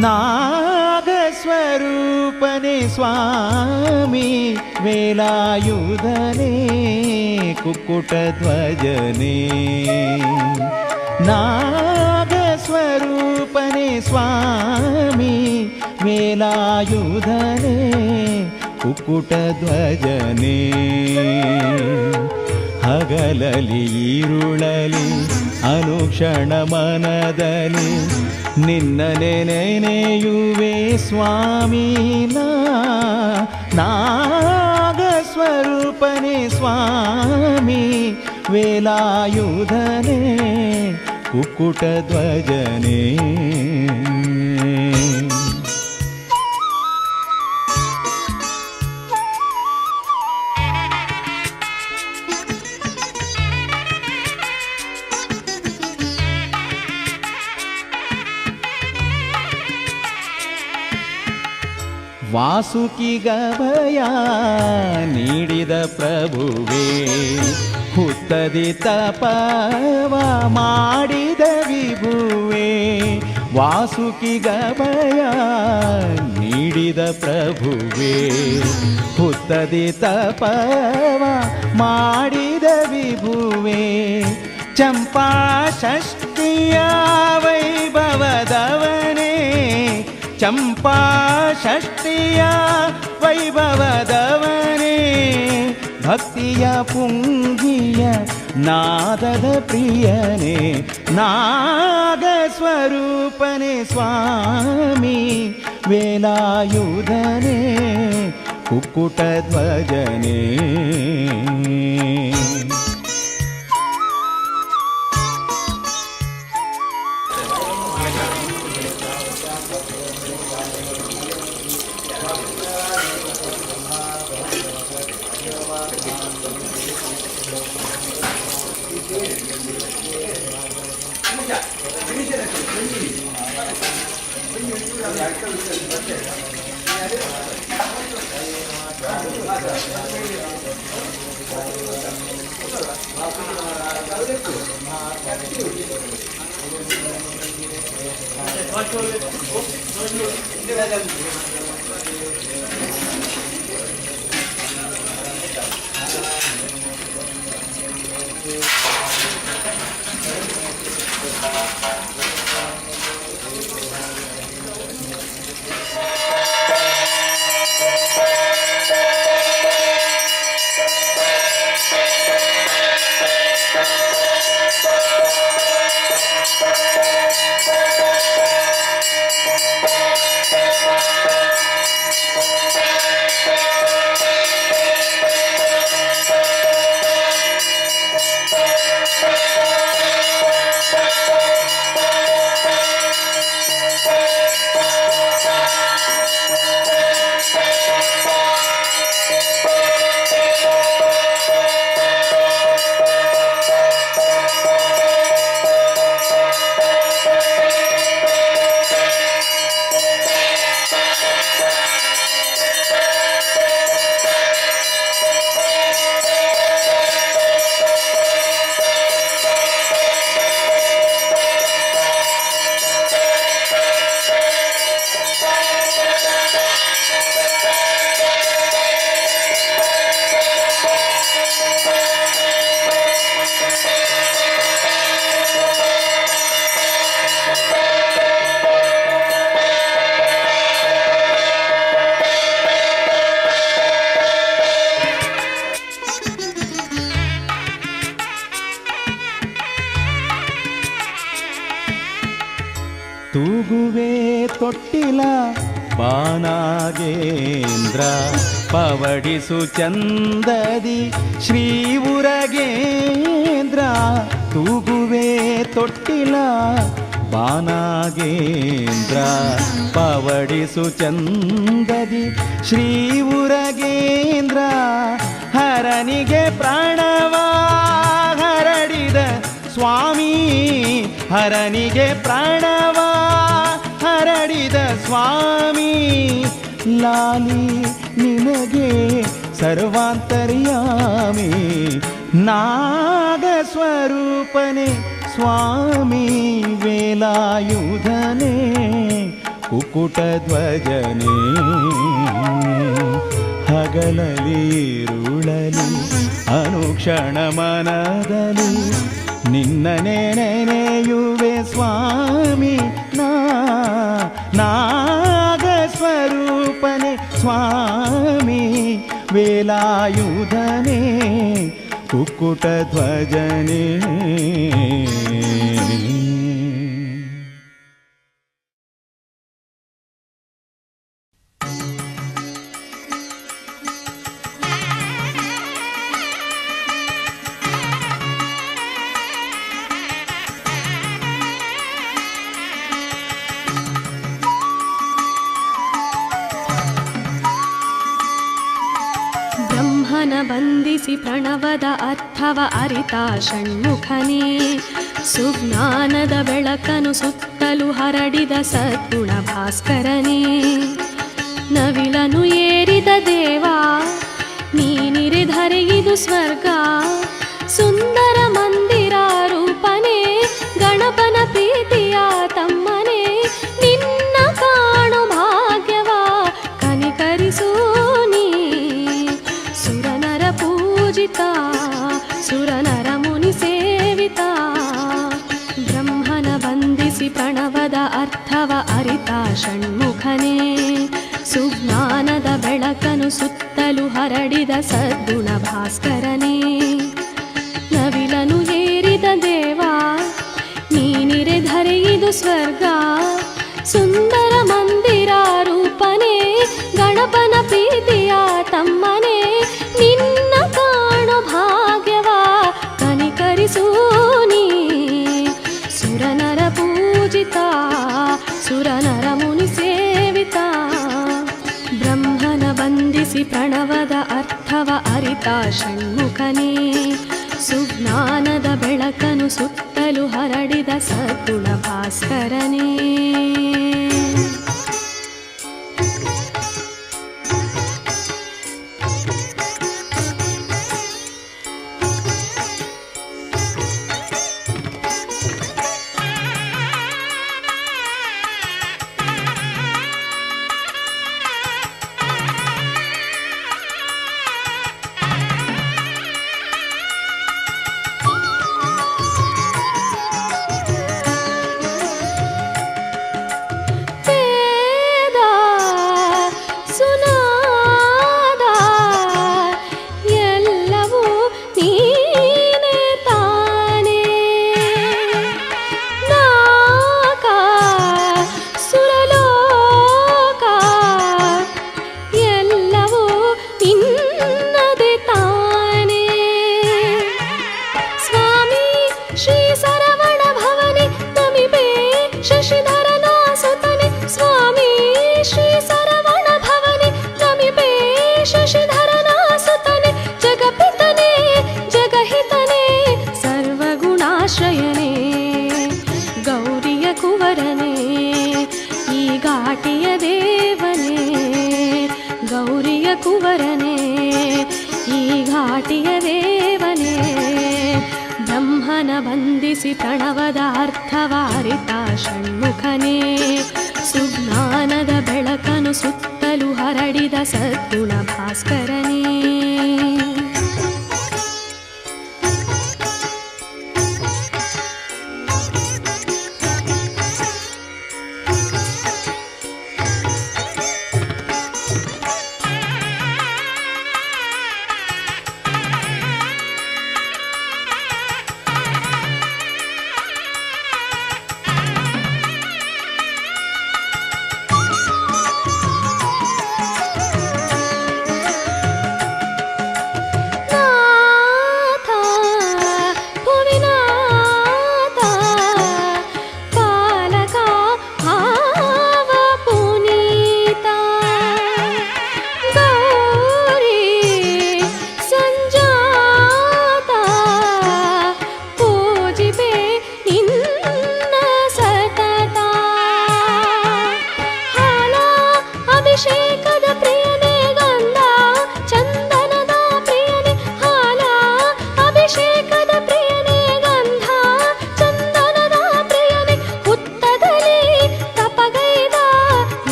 ನಾಗಸ್ವರೂಪನೇ ಸ್ವಾಮಿ ವೇಲಾಯುಧನೇ ಕುಕ್ಕುಟಧ್ವಜನೇ. ನಾಗಸ್ವರೂಪನೇ ಸ್ವಾಮಿ ವೇಲಾಯುಧನೇ ಕುಕ್ಕುಟಧ್ವಜನೇ. ಹಗಲಲಿ ಈರುಳಲಿ ಅನುಕ್ಷಣ ಮನದಲ್ಲಿ ನಿನ್ನನೆ ನೆನೆಯುವೆ ಸ್ವಾಮಿ. ನಾಗಸ್ವರೂಪನೇ ಸ್ವಾಮಿ ವೇಲಾಯುಧನೇ ಕುಕ್ಕುಟಧ್ವಜನೇ. ವಾಸುಕಿಗಭಯ ನೀಡಿದ ಪ್ರಭುವೇ ಹುತ್ತದಿ ತಪವ ಮಾಡಿದ ವಿಭುವೇ. ವಾಸುಕಿಗಭಯ ನೀಡಿದ ಪ್ರಭುವೇ ಹುತ್ತದಿ ತಪವ ಮಾಡಿದ ವಿಭುವೇ. ಚಂಪಾ ಷಷ್ಠಿಯ ವೈಭವದವನೇ ಚಂಪಾ ಷಷ್ಠಿಯ ವೈಭವದವನೇ. ಭಕ್ತಿಯ ಪುಂಗಿಯ ನಾದದ ಪ್ರಿಯನೇ. ನಾಗಸ್ವರೂಪನೇ ಸ್ವಾಮಿ ವೇಲಾಯುಧನೇ ಕುಕ್ಕುಟಧ್ವಜನೇ. ತೂಗುವೆ ತೊಟ್ಟಿಲ ಬಾನಾಗೇಂದ್ರ ಪವಡಿಸು ಚಂದದಿ ಶ್ರೀ ಉರಗೇಂದ್ರ. ತೂಗುವೆ ತೊಟ್ಟಿಲ ಬಾನಾಗೇಂದ್ರ ಪವಡಿಸು ಚಂದದಿ ಶ್ರೀ ಉರಗೇಂದ್ರ. ಹರನಿಗೆ ಪ್ರಾಣವ ಹರಡಿದ ಸ್ವಾಮಿ ಹರನಿಗೆ ಪ್ರಾಣವ ಹರಡಿದ ಸ್ವಾಮಿ. ಲಾಲಿ ನಿನಗೆ ಸರ್ವಾಂತರ್ಯಾಮಿ. ನಾಗಸ್ವರೂಪನೇ ಸ್ವಾಮಿ ವೇಲಾಯುಧನೇ ಕುಕುಟಧ್ವಜನೇ. ಹಗಲಲಿ ಇರುಳಲಿ ಅನುಕ್ಷಣ ಮನದಲ್ಲಿ ನಿನ್ನನೆ ನೆನೆಯುವೆ ಸ್ವಾಮಿ. ನಾಗ ಸ್ವರೂಪನೆ ಸ್ವಾಮಿ ವೇಲಾಯುಧನೇ ಕುಕ್ಕುಟಧ್ವಜನೇ. ಬಂಧಿಸಿ ಪ್ರಣವದ ಅರ್ಥವ ಅರಿತ ಷಣ್ಮುಖನೇ. ಸುಜ್ಞಾನದ ಬೆಳಕನು ಸುತ್ತಲೂ ಹರಡಿದ ಸದ್ಗುಣ ಭಾಸ್ಕರನೇ. ನವಿಲನು ಏರಿದ ದೇವ ನೀನಿರಿಧರೆಯಿದು ಸ್ವರ್ಗ. ಸುಂದರ ಮಂದಿರ ರೂಪನೇ ಗಣಪನ ಪ್ರೀತಿಯ ತಮ್ಮನೇ. ನಿನ್ನ ಕಾಣು ಭಾಗ್ಯವ ಕನಿಕರಿಸು ನೀ. ಸುರನರ ಪೂಜಿತ ಸುರನರ ಮುನಿ ಸೇವಿತ. ಬ್ರಹ್ಮನ ಬಂಧಿಸಿ ಪ್ರಣವದ ಅರ್ಥವ ಅರಿತ ಷಣ್ಮುಖನೇ. ಸುಜ್ಞಾನದ ಬೆಳಕನು ಸುತ್ತಲೂ ಹರಡಿದ ಸದ್ಗುಣ ಭಾಸ್ಕರನೇ. ನವಿಲನು ಏರಿದ ದೇವ ನೀನಿರೆಧರೆಯಿದು ಸ್ವರ್ಗ. ಸುಂದರ ಮಂದಿರ ರೂಪನೇ ಗಣಪನ ಪ್ರೀತಿಯ ತಮ್ಮನೇ. ನಿನ್ನ ಕಾಣು ಭಾಗ್ಯವ ಕನಿಕರಿಸು ನೀ. ಸುರನರ ಪೂಜಿತ ಸುರನರ ಮುನಿ ಸೇವಿತ. ಬ್ರಹ್ಮನ ಬಂಧಿಸಿ ಪ್ರಣವದ ಅರ್ಥವ ಅರಿತ ಷಣ್ಮುಖನೇ. ಸುಜ್ಞಾನದ ಬೆಳಕನು ಸುತ್ತಲೂ ಹರಡಿದ ಸದ್ಗುಣ ಭಾಸ್ಕರನೇ. ಕುವರನೇ ಈ ಘಾಟಿಯ ದೇವನೇ. ಬ್ರಹ್ಮನ ಬಂಧಿಸಿ ಪ್ರಣವದ ಅರ್ಥವ ಅರಿತ ಷಣ್ಮುಖನೇ. ಸುಜ್ಞಾನದ ಬೆಳಕನು ಸುತ್ತಲೂ ಹರಡಿದ ಸದ್ಗುಣ ಭಾಸ್ಕರನೇ.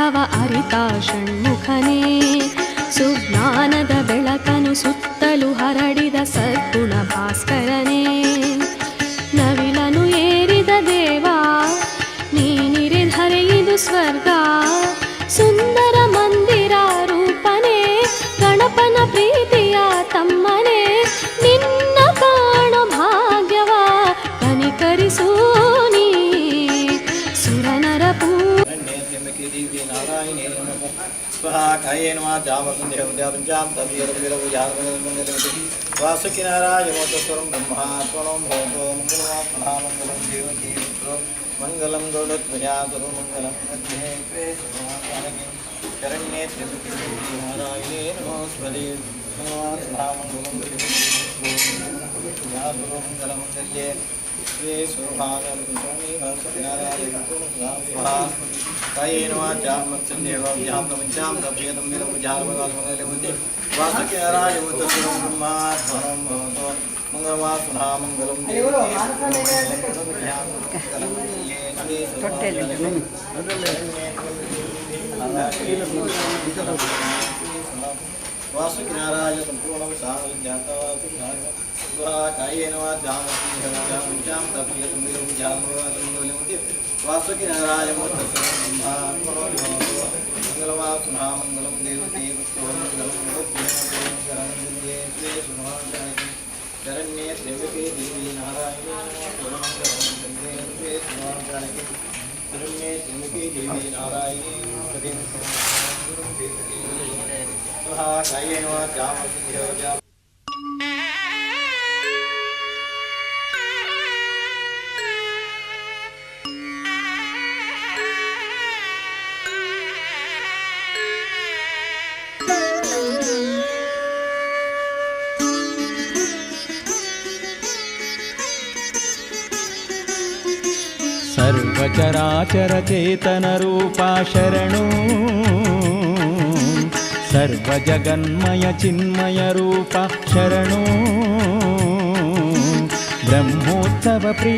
ಪದಾರ್ಥವ ಅರಿತ ಷಣ್ಮುಖನೇ ಸುಜ್ಞಾನದ ಬೆಳಕನು ಸುತ್ತಲೂ ಹರಡಿದ ಸದ್ಗುಣ ಭಾಸ್ಕರನೇ ನವಿಲನು ಏರಿದ ದೇವ ನೀನಿರಿಧರೆಯಿದು ಸ್ವರ್ಗ ಸುಂದರ ಮಂದಿರ ರೂಪನೇ ಗಣಪನ ಪ್ರೀತಿಯ ತಮ್ಮನೇ ನಿನ್ನ ಕಾಣೋ ಭಾಗ್ಯವ ಕನಿಕರಿಸೂ ನೀ ಸುರನರ ಪೂ ಕಾಯೇನ ವಾಸುಕಿನಾರಾಯ ಮೋತಸ್ವರಂ ಬ್ರಹ್ಮಾತ್ಮನೋ ಭೋಗೋ ಮಂಗಳಂ ದೇವಕೀ ಮಂಗಲಂ ಗೌಡಧ್ವಜಾ ಸರ್ವಮಂಗಲಂ ಮಧ್ಯೆ ಶರಣ್ಯೇ ತ್ರ್ಯಂಬಕೆ ನಾರಾಯಣೇ ನಮೋಸ್ಮರೇ ಮಂಗಲಂ ಸರ್ವಮಂಗಲಮಂಗಲ್ಯೇ ಶ್ರೀ ಸುರಭಾಗಂ ಸ್ವಾಮಿ ಸತ್ಯನಾರಾಯಣ ಕಾಯೇನ ವಾಚಾ ಮತ್ಸನ್ನೇವಾಭ್ಯಾಂ ನಮಃ ತಪೇದಂ ವಿಲಂ ಜಾಲಮಗಾಲಮಂಗಲಮುದ್ದೆ ವಾಸುಕಿನಾರಾಯ ಮೋತಸ್ವರಂ ಬ್ರಹ್ಮಾತ್ಮನಂ ಭವತೋ ಮಂಗಳವಾಸುನಾ ಮಂಗಲಂ ವಾಸುಕಿನಾರಾಯ ಸಂಪೂರ್ಣಂ ಕಾಯೇನ ವಾಚಾಂ ತಪೇದಂ ವಿಲಂ ಜಾಲಮಗಾಲಮಂಗಲಮುದ್ದೆ ವಾಸುಕಿನಾರಾಯ ಮೋತಸ್ವರಂ ಬ್ರಹ್ಮಾತ್ಮನೋ ಭವತೋ ಮಂಗಳವಾಸುನಾ ಮಂಗಲಂ ದೇವತೆ ಮಂಗಲಂ ಶರಣ್ಯೇ ತ್ರ್ಯಂಬಕೆ ದೇವಿ ನಾರಾಯಣೇ ಶರಣ್ಯೇ ತ್ರ್ಯಂಬಕೆ ದೇವಿ ನಾರಾಯಣೇ ಕಾಯೇನ ವಾಚಾಂ ಸರ್ವಚರಾಚರ ಚೇತನ ರೂಪ ಶರಣು ಸರ್ವಜಗನ್ಮಯ ಚಿನ್ಮಯ ರೂಪ ಶರಣು ಬ್ರಹ್ಮೋತ್ಸವ ಪ್ರಿಯ